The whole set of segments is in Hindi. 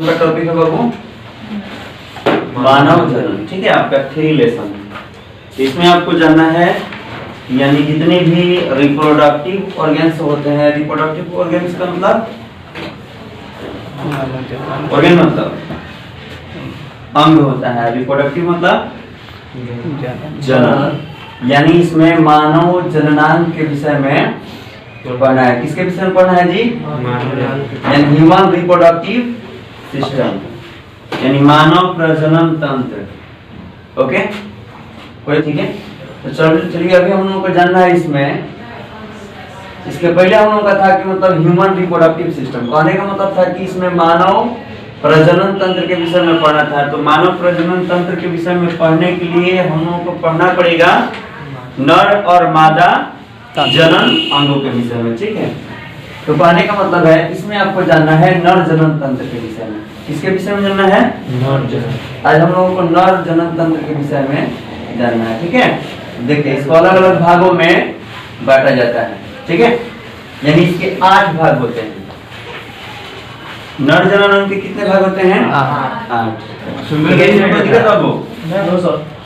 टॉपिक है बाबू मानव जनन। ठीक है, आपका 3 लेसन। इसमें आपको जानना है यानी जितने भी रिप्रोडक्टिव ऑर्गन्स होते हैं। रिप्रोडक्टिव ऑर्गन्स का मतलब ऑर्गन मतलब अंग होता है, रिप्रोडक्टिव मतलब जनन। यानी इसमें मानव जननांग के विषय में पढ़ना है। किसके विषय में पढ़ना है जी? यानी ह्यूमन रिप्रोडक्टिव सिस्टम, यानी मानव प्रजनन तंत्र। ओके, कोई ठीक है। तो चलिए अभी हम लोगों को जानना है इसमें। इसके पहले हम लोगों का था कि मतलब ह्यूमन रिप्रोडक्टिव सिस्टम, कहने का मतलब था कि इसमें मानव प्रजनन तंत्र के विषय में पढ़ना था। तो मानव प्रजनन तंत्र के विषय में पढ़ने के लिए हम लोगों को पढ़ना पड़ेगा नर और मादा जनन अंगों के विषय में। ठीक है, तो कहने का मतलब है इसमें आपको जानना है नर जनन तंत्र के विषय में। किसके विषय में जानना है? नर जनन। आज हम लोगों को नर जनन तंत्र के विषय में जानना है। ठीक है, देखिए इसको अलग अलग भागों में बांटा जाता है। ठीक है, यानी इसके 8 भाग होते हैं। नर जनन के कितने भाग होते हैं? 8।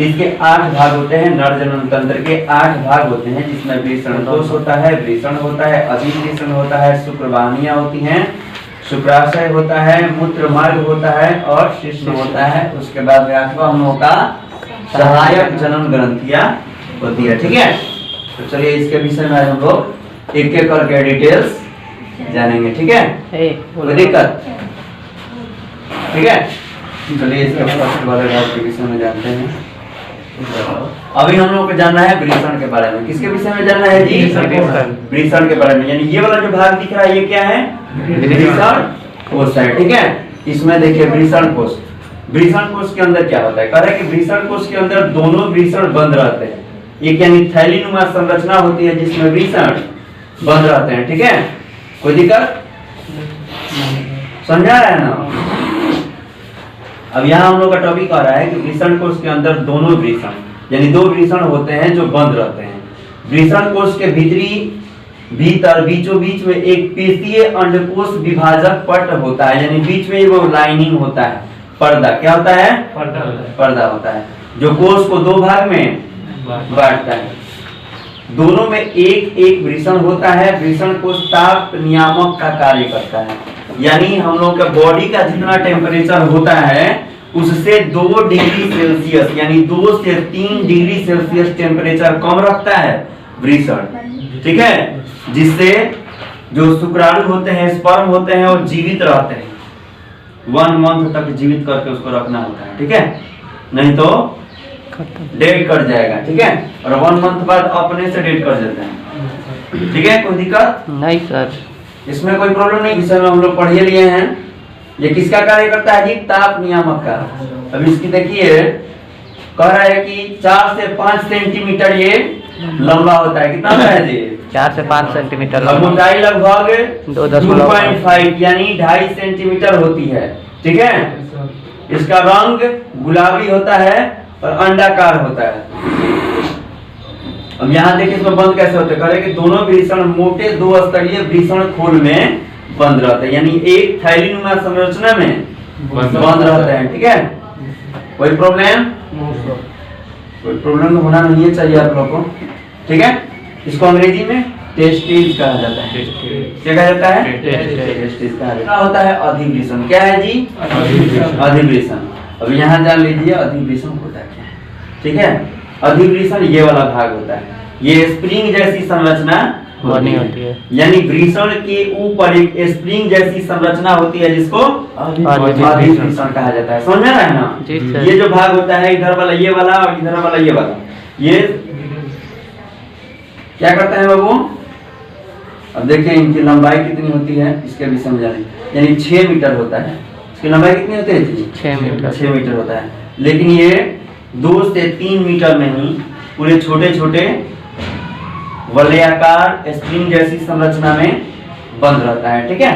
इसके 8 भाग होते हैं। नर जनन तंत्र के 8 भाग होते हैं, जिसमें वृषण कोश होता है, वृषण होता है, अधिवृषण होता है, शुक्रवाहिनियां होती हैं, शुक्राशय होता है, मूत्र मार्ग होता है और शिश्न होता है। उसके बाद हम लोगों का सहायक जनन ग्रंथियां होती है। ठीक है, तो चलिए इसके विषय में आज हम लोग एक एक करके डिटेल्स जानेंगे। ठीक है, कोई दिक्कत? ठीक है, चलिए इसके फर्स्ट वाले भाग के विषय में जानते हैं। अभी हम लोग को जानना है वृषण के बारे में। किसके विषय में जानना है जी? वृषण के बारे में। यानी ये वाला जो भाग दिख रहा है ये क्या है? वृषण कोश है। ठीक है, इसमें देखिए वृषण कोश। वृषण कोश के अंदर क्या होता है? कह रहे हैं कि वृषण कोश के अंदर दोनों वृषण बंद रहते हैं। एक यानी थैलीनुमा संरचना होती है जिसमें वृषण बंद रहते हैं। ठीक है, कोई दिक्कत? समझा रहा है ना? अब यहाँ हम लोग का टॉपिक आ रहा है कि वृषण कोश के अंदर दोनों वृषण यानी 2 वृषण होते हैं जो बंद रहते हैं। वृषण कोश के भीतर बीचों बीच में एक पेशीय अंडकोश विभाजक पट होता है, यानी बीच में वो लाइनिंग होता है, पर्दा। क्या होता है? पर्दा होता है, जो कोश को 2 भाग में बांटता है। दोनों में एक एक वृषण होता है। वृषण कोश ताप नियामक का कार्य करता है, यानी हम लोग का बॉडी का जितना टेम्परेचर होता है उससे 2 डिग्री सेल्सियस यानी 2 से 3 डिग्री सेल्सियस टेम्परेचर कम रखता है वृषण। ठीक है, जिससे जो शुक्राणु होते हैं, स्पर्म होते हैं, वो जीवित रहते हैं। 1 मंथ तक जीवित करके उसको रखना होता है। ठीक है, नहीं तो डेड कर जाएगा। ठीक है, और 1 मंथ बाद अपने से डेड कर देते हैं। ठीक है, कोई दिक्कत नहीं सर? इसमें कोई प्रॉब्लम नहीं। विषय में हम लोग पढ़ लिए हैं। ये किसका कार्य करता है जी? ताप नियामक का। अब इसकी देखिए कह रहा है कि 4 से 5 सेंटीमीटर ये लंबा होता है। कितना होता है जी? 4 से 5 सेंटीमीटर। और मोटाई लगभग 2.5 यानी 2.5 सेंटीमीटर होती है। ठीक है, इसका रंग गुलाबी होता है और अंडाकार होता है। अब यहाँ देखिए इसमें बंद कैसे होते हैं? कि दोनों वृषण मोटे 2 स्तरीय वृषण खोल में बंद रहते हैं, यानी एक थैलीनुमा संरचना में बंद रहते हैं। ठीक है, कोई प्रॉब्लम? कोई प्रॉब्लम होना नहीं चाहिए आप लोगों को। ठीक है, इसको अंग्रेजी में टेस्टिस कहा जाता है। क्या कहा जाता है? टेस्टिस कहा जाता है। क्या होता है? अधिवृषण। क्या है जी? अधिवृषण। अब यहाँ जान लीजिए अधिवृषण होता है क्या। ठीक है, अधिवृषण ये वाला भाग होता है। ये स्प्रिंग जैसी संरचना होती है, यानी वृषण के ऊपर एक स्प्रिंग जैसी संरचना होती है जिसको अधिवृषण कहा जाता है। समझ में आ रहा है ना? ये जो भाग होता है इधर वाला ये वाला और इधर वाला ये वाला, ये क्या करता है बाबू? अब देखिए इनकी लंबाई कितनी होती है इसके भी समझाने। यानी 6 मीटर होता है। इसकी लंबाई कितनी होती है? 6 मीटर होता है। लेकिन ये 2 से 3 मीटर में ही पूरे छोटे छोटे वलयाकार स्प्रिंग जैसी संरचना में बंद रहता है। ठीक है,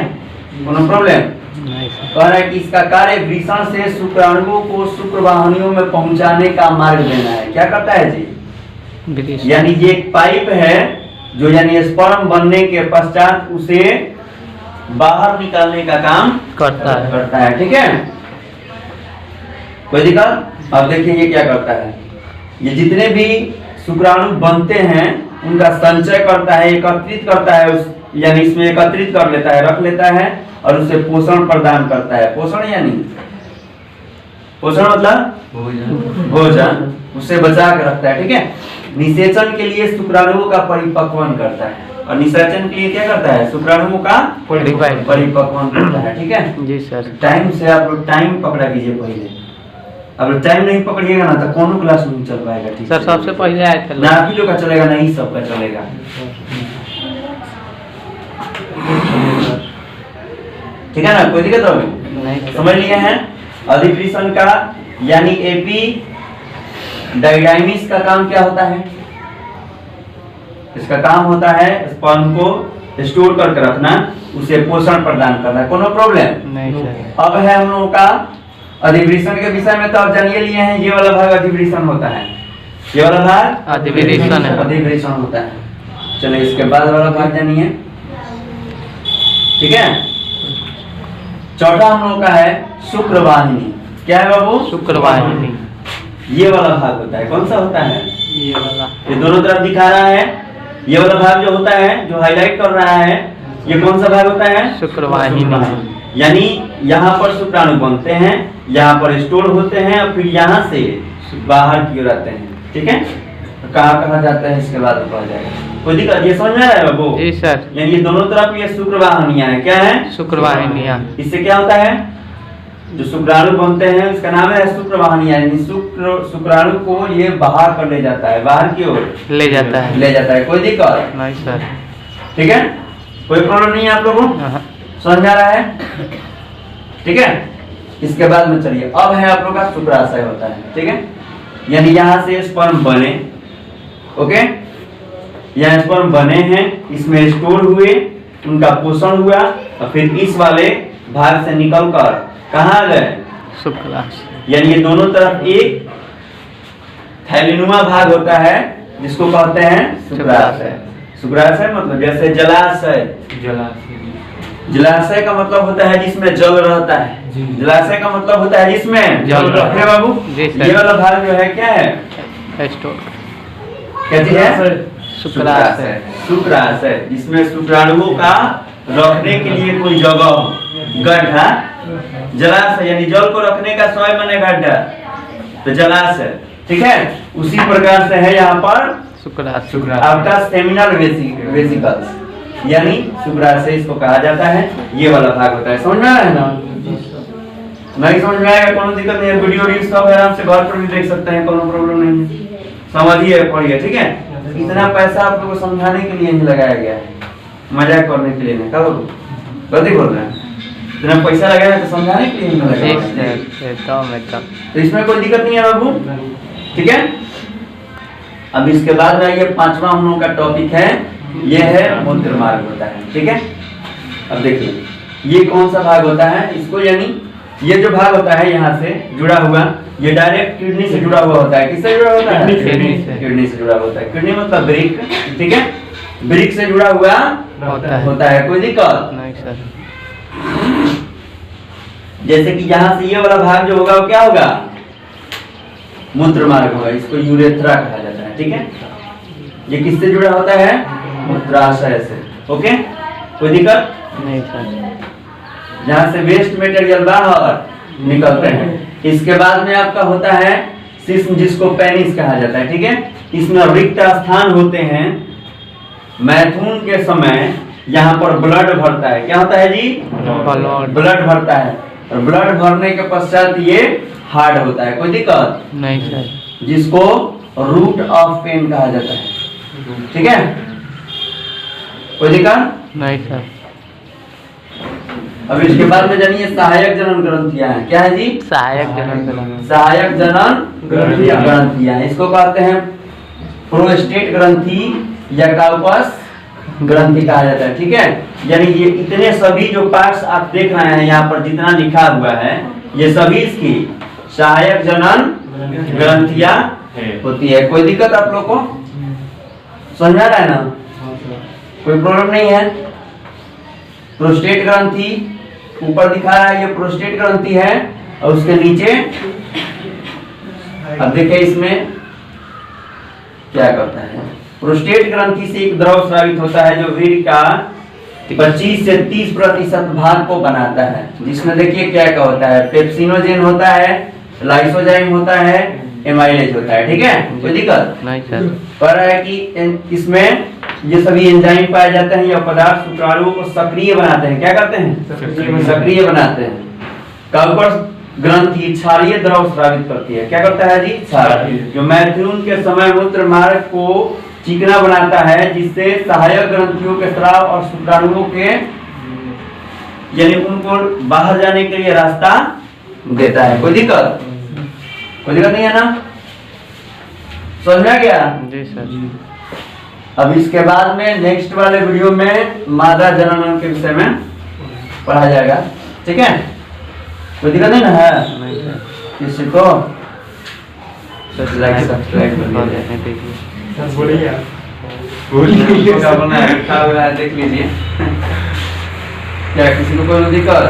कोनो प्रॉब्लम? कह रहा है कि इसका कार्य वृषण से शुक्राणुओं को शुक्रवाहिनियों में पहुंचाने का मार्ग देना है। क्या करता है जी? यानी ये एक पाइप है जो यानी स्पर्म बनने के पश्चात उसे बाहर निकालने का काम करता है। ठीक है, कोई दिक्कत? अब देखिए ये क्या करता है, ये जितने भी शुक्राणु बनते हैं उनका संचय करता है, एकत्रित करता है, यानी इसमें एकत्रित कर लेता है, रख लेता है और उसे पोषण प्रदान करता है। पोषण यानी पोषण मतलब भोजन, उसे बचा के रखता है। ठीक है, निषेचन के लिए शुक्राणुओं का परिपक्वन करता है, और निषेचन के लिए क्या करता है? शुक्राणुओं का परिपक्वन करता है। ठीक है जी सर। टाइम से आप लोग टाइम पकड़ा कीजिए पहले, अब टाइम नहीं पकड़िएगा ना तो कौन क्लास नहीं चल पाएगा। ठीक सर सबसे पहले आए थे ना आप ही लोग का चलेगा ना ही सबका चलेगा। ठीक है ना, कोई दिक्कत होगी नहीं? समझ लिए हैं? अधिप्रेशन का यानी एपी डाइडाइमिस का काम क्या होता है? इसका काम होता है स्पर्म को स्टोर करके रखना, उसे पोषण प्रदान करना। कोनो प्रॉब्लम नहीं सर। अब है हम लोगों का अधिप्रेशन के विषय में, तो आप जानिए लिए हैं ये वाला भाग अधिप्रेशन होता है, ये वाला भाग अधिप्रेशन है। अधिप्रेशन होता है। चलिए इसके बाद वाला भाग जानिए। ठीक है, चौथा हम लोग का है शुक्रवाहिनी। क्या है बाबू? शुक्रवाहिनी। ये वाला भाग होता है, कौन सा होता है? ये वाला, ये दोनों तरफ दिखा रहा है, ये वाला भाग जो होता है, जो हाईलाइट कर रहा है, ये कौन सा भाग होता है? शुक्रवाहिनी। यानी यहाँ पर शुक्राणु बनते हैं, यहाँ पर स्टोर होते हैं और फिर यहाँ से बाहर की ओर आते हैं। ठीक है, कहाँ कहाँ जाते हैं इसके बाद पता जाएगा। कोई दिक्कत? ये समझ में आ रहा है बाबू? जी सर। यानी ये दोनों तरफ ये शुक्रवाहिनियां है। क्या है? शुक्रवाहिनियां। इससे क्या होता है? जो शुक्राणु बनते हैं उसका नाम है शुक्रवाहिनियां, यानी शुक्राणु को ये बाहर कर ले जाता है, बाहर की ओर ले जाता है। कोई दिक्कत नहीं सर। ठीक है, कोई प्रॉब्लम नहीं है आप लोगों को? हाँ। समझ में आ रहा है? ठीक है, इसके बाद में चलिए अब है आप लोग का शुक्राशय होता है। ठीक है, यानी यहाँ से स्पर्म बने, ओके, यहाँ स्पर्म बने हैं, इसमें स्टोर हुए, उनका पोषण हुआ और फिर इस वाले भाग से निकलकर कहाँ गए? शुक्राशय। यानी ये दोनों तरफ एक थैलीनुमा भाग होता है जिसको कहते हैं शुक्राशय। शुक्राशय मतलब जैसे जलाशय, जलाशय का मतलब होता है जिसमें जल रहता है, जलाशय का मतलब होता है जिसमें जल रहता है बाबू। ये वाला भाग जो है क्या है? स्टोर। क्या चीज है? शुक्राशय। शुक्राशय, जिसमें शुक्राणुओं का रखने के लिए कोई जगह हो, गड्ढा। जलाशय यानी जल को रखने का स्वयं माने गड्ढा, तो जलाशय। ठीक है, उसी प्रकार से है यहाँ पर शुक्राशय। आपका सेमिनल वेसिकल्स, यानी शुक्राशय इसको कहा जाता है। ये वाला भाग होता है। समझ में आ रहा है ना? नहीं समझ में आएगा कोनो दिक्कत नहीं है, वीडियो सब आराम से घर पर भी देख सकते हैं, कोनो प्रॉब्लम नहीं है। समझिए पढ़िए। ठीक है, इतना पैसा आप लोगों को समझाने के लिए ही लगाया गया है, मजाक करने के लिए नहीं। क्या बोलो, गलती बोल रहे हैं? इतना पैसा लगाया है तो समझाने के लिए ही लगाया है, तो इसमें कोई दिक्कत नहीं है बाबू। ठीक है, अब इसके बाद में ये पांचवा हम लोगों का टॉपिक है, ये है मूत्र मार्ग होता है। ठीक है, अब देखिए ये कौन सा भाग होता है इसको, यानी ये जो भाग होता है यहाँ से जुड़ा हुआ, ये डायरेक्ट किडनी से जुड़ा हुआ होता है। किससे जुड़ा होता है? किडनी से जुड़ा होता है। किडनी मतलब ब्रिक। ठीक है, ब्रिक से जुड़ा हुआ होता है। कोई दिक्कत नहीं सर। जैसे कि यहाँ से ये वाला भाग जो होगा वो क्या होगा? मूत्र मार्ग होगा, इसको यूरेथ्रा कहा जाता है। ठीक है, ये किससे जुड़ा होता है? मूत्राशय से। ओके, कोई दिक्कत नहीं सर। जहाँ से वेस्ट मटेरियल बाहर निकलते हैं। इसके बाद में आपका होता है सिस्म, जिसको पेनिस कहा जाता है। ठीक है, इसमें रिक्त स्थान होते हैं। मैथुन के समय यहाँ पर ब्लड भरता है। क्या होता है जी? ब्लड भरता है, और ब्लड भरने के पश्चात ये हार्ड होता है। कोई दिक्कत नहीं सर, जिसको रूट ऑफ पेन कहा जाता है। ठीक है, कोई दिक्कत नहीं सर। अब इसके बाद में जानिए सहायक जनन ग्रंथियां हैं। क्या है जी? सहायक जनन। सहायक जनन ग्रंथियां, इसको कहते हैं प्रोस्टेट ग्रंथि या काउपस ग्रंथि कहा जाता है। ठीक है, यानी ये इतने सभी जो पार्ट्स आप देख रहे हैं यहाँ पर जितना लिखा हुआ है, ये सभी इसकी सहायक जनन ग्रंथियां होती है। कोई दिक्कत आप लोग को समझ आ रहा है ना? कोई प्रॉब्लम नहीं है? प्रोस्टेट ग्रंथि ऊपर दिखा रहा है, ये प्रोस्टेट ग्रंथि है और उसके नीचे अब देखिए इसमें क्या करता है। प्रोस्टेट ग्रंथि से एक द्रव स्रावित होता है जो वीर्य का 25 से 30% भाग को बनाता है, जिसमें देखिए क्या क्या होता है, पेप्सिनोजेन होता है, लाइसोजाइम होता है, एमाइलेज होता है। ठीक है, कोई दिक्कत नहीं सर। पर है कि इसमें ये सभी एंजाइम पाए जाते हैं। यह पदार्थ शुक्राणुओं को सक्रिय बनाते हैं। क्या करते हैं? सक्रिय बनाते हैं। काउपर्स ग्रंथि क्षारीय द्रव स्रावित करती है। क्या करता है जी? क्षार, जो मैथुन के समय मूत्र मार्ग को चिकना बनाता है, जिससे सहायक ग्रंथियों के स्राव और शुक्राणुओं के यानी उनको बाहर जाने के लिए रास्ता देता है। कोई दिक्कत नहीं है ना? समझ में आ गया? जी सर। अब इसके बाद में नेक्स्ट वाले वीडियो में मादा जनन के विषय में पढ़ा जाएगा। ठीक है, कोई दिक्कत नहीं ना है? नहीं सर। किसी को लाइक सब्सक्राइब कर हाँ, दीजिए। देखिए। बोलिए क्या बना है, क्या हुआ है देख लीजिए। क्या किसी को कोई दिक्कत?